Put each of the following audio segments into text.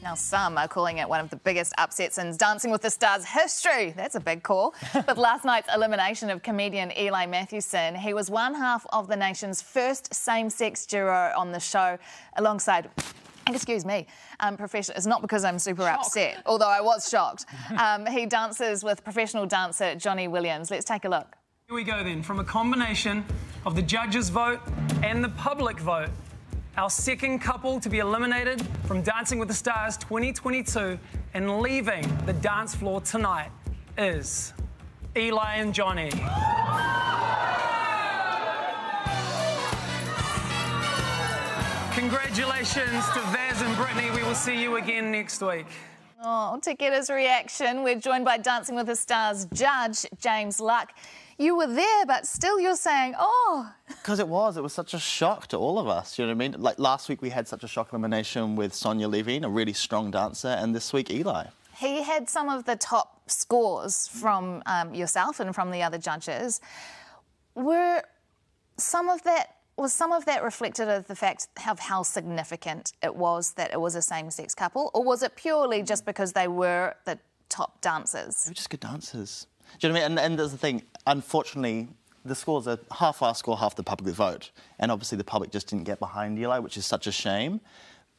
Now, some are calling it one of the biggest upsets in Dancing with the Stars history. That's a big call. But last night's elimination of comedian Eli Mathewson, he was one half of the nation's first same-sex duo on the show, alongside, excuse me, professional. It's not because I'm super upset, although I was shocked. He dances with professional dancer Johnny Williams. Let's take a look. Here we go then, from a combination of the judges' vote and the public vote. Our second couple to be eliminated from Dancing with the Stars 2022 and leaving the dance floor tonight is Eli and Johnny. Congratulations to Vaz and Brittany. We will see you again next week. Oh, to get his reaction, we're joined by Dancing with the Stars judge James Luck. You were there, but still you're saying, oh. Because it was such a shock to all of us, you know what I mean? Like last week we had such a shock elimination with Sonia leaving, a really strong dancer, and this week Eli. He had some of the top scores from yourself and from the other judges. Was some of that reflected of the fact of how significant it was that it was a same-sex couple, or was it purely just because they were the top dancers? They were just good dancers. Do you know what I mean? And there's the thing, unfortunately, the scores are half our score, half the public vote. And obviously the public just didn't get behind Eli, which is such a shame.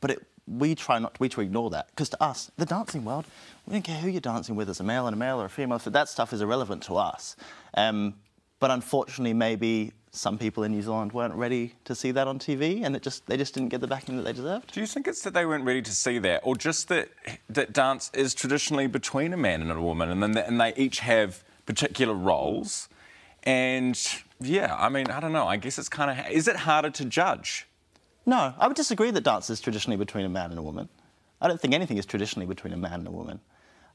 But we try to ignore that. Because to us, the dancing world, we don't care who you're dancing with, as a male or a female, so that stuff is irrelevant to us. But unfortunately, maybe some people in New Zealand weren't ready to see that on TV, and they just didn't get the backing that they deserved. Do you think it's that they weren't ready to see that, or just that dance is traditionally between a man and a woman, and they each have particular roles? And yeah, I mean, I don't know. I guess it's kind of... Is it harder to judge? No, I would disagree that dance is traditionally between a man and a woman. I don't think anything is traditionally between a man and a woman.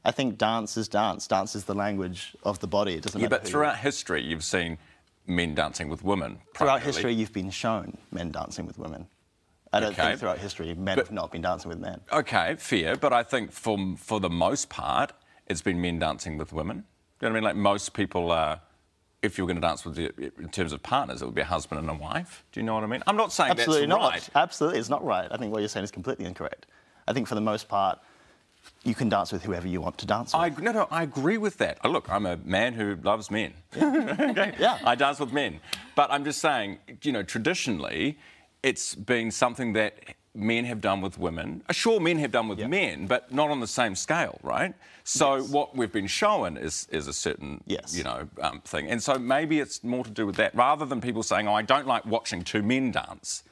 I think dance is dance. Dance is the language of the body. It doesn't matter. Yeah, but throughout history, you've seen men dancing with women. Throughout history, you've been shown men dancing with women. I don't think throughout history men have not been dancing with men. OK, fair, but I think for the most part, it's been men dancing with women. You know what I mean? Like most people are, if you were going to dance with in terms of partners, it would be a husband and a wife. Do you know what I mean? I'm not saying Absolutely that's not. right. Absolutely, it's not right. I think what you're saying is completely incorrect. I think for the most part, you can dance with whoever you want to dance with. No, I agree with that. Look, I'm a man who loves men. Yeah. Okay? Yeah. I dance with men. But I'm just saying, you know, traditionally, it's been something that men have done with women. Sure, men have done with men, but not on the same scale, right? So what we've been shown is a certain, you know, thing. And so maybe it's more to do with that, rather than people saying, oh, I don't like watching two men dance.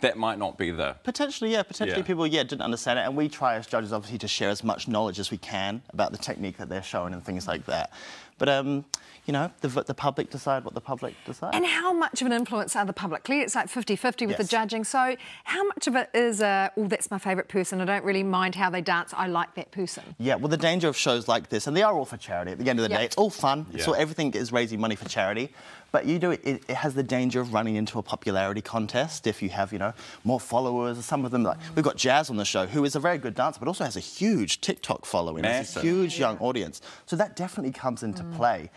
That might not be the... Potentially, yeah. Potentially people, didn't understand it. And we try as judges, obviously, to share as much knowledge as we can about the technique that they're showing and things like that. But, you know, the public decide what the public decide. And how much of an influence are the public? Clearly, it's like 50-50 with the judging. So how much of it is, oh, that's my favourite person, I don't really mind how they dance, I like that person? Yeah, well, the danger of shows like this, and they are all for charity at the end of the day, it's all fun, so everything is raising money for charity, but you do it has the danger of running into a popularity contest if you have, you know, more followers. Some of them, like, we've got Jazz on the show, who is a very good dancer, but also has a huge TikTok following, has a huge young audience. So that definitely comes into play.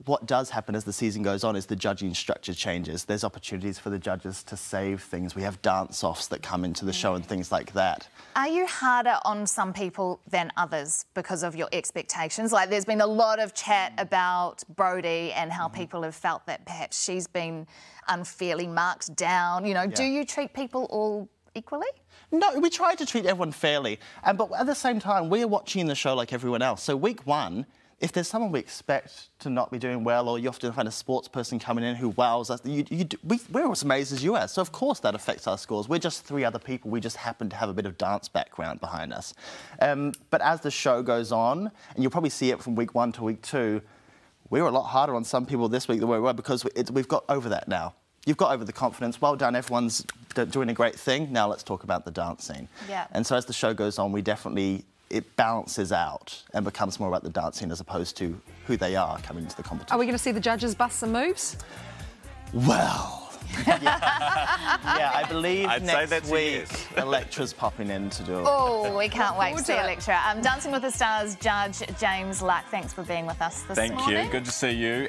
What does happen as the season goes on is the judging structure changes. There's opportunities for the judges to save things. We have dance-offs that come into the show and things like that. Are you harder on some people than others because of your expectations? Like, there's been a lot of chat about Brodie and how people have felt that perhaps she's been unfairly marked down. You know, do you treat people all equally? No, we try to treat everyone fairly. But at the same time, we're watching the show like everyone else. So week one, if there's someone we expect to not be doing well, or you often find a sports person coming in who wows us, we're as amazed as you are. So, of course, that affects our scores. We're just three other people. We just happen to have a bit of dance background behind us. But as the show goes on, and you'll probably see it from week one to week two, we were a lot harder on some people this week than we were, because we've got over that now. You've got over the confidence. Well done, everyone's doing a great thing. Now let's talk about the dancing. Yeah. And so as the show goes on, it balances out and becomes more about the dancing as opposed to who they are coming into the competition. Are we going to see the judges bust some moves? Well, yeah, I believe next week Electra's popping in to do it. Oh, we can't wait to see Electra. Dancing with the Stars judge James Luck, thanks for being with us this morning. Thank you. Good to see you.